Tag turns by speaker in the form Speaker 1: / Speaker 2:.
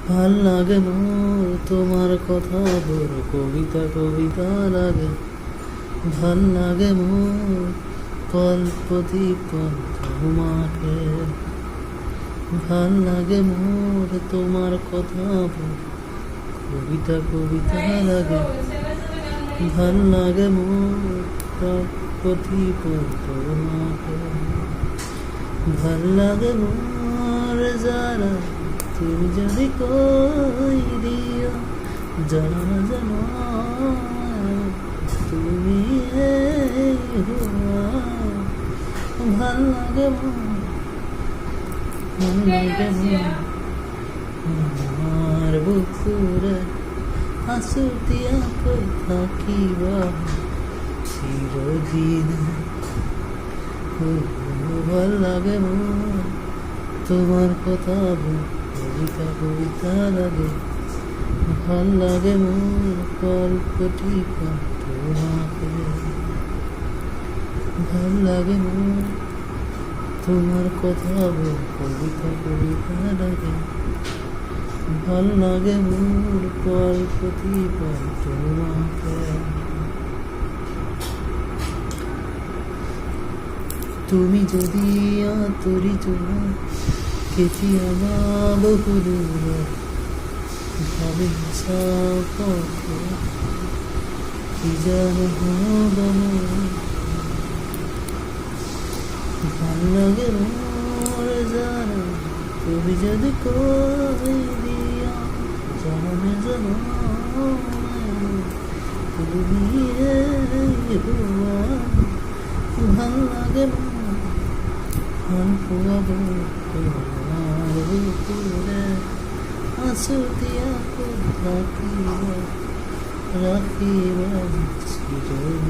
Speaker 1: ভাল লাগে মোর তোমার কথা তোর কবিতা কবিতা লাগে। ভাল লাগে মোর পল প্রতিপল তোমাকে। ভাল লাগে মোর তোমার কথা তোর কবিতা কবিতা লাগে। ভাল লাগে মোর পল প্রতিপল তোমাকে। ভাল লাগে মোর যারা তুমি যদি কই দিও জানা না জানো তুমি এই হওয়া। ভাল লাগে মোর, ভাল লাগে মোর আমার বুকুরে হাসুতিয়া কই থাকিবা চিরদিন। ভাল লাগে মোর তোমার কথা কবিতা কবিতা লাগে। ভাল লাগে মোর কল্পটি তোমাকে। ভাল লাগে মোর তোমার কথা কবিতা কবিতা লাগে। ভাল লাগে মোর কল্পটি তোমাকে। তুমি যদি আতরিত কেতিয়া বহুদূর ভাবে কি যেন হবন। ভাল লাগে মোর জানা তুমি যদি কই দিয়া জানে জানো তুমি এই হওয়া। ভাল লাগে মোর ভাল পোয়াব তোমার বুকুরে হাসুতিয়া থাকিব রাখিবা চিরদিন।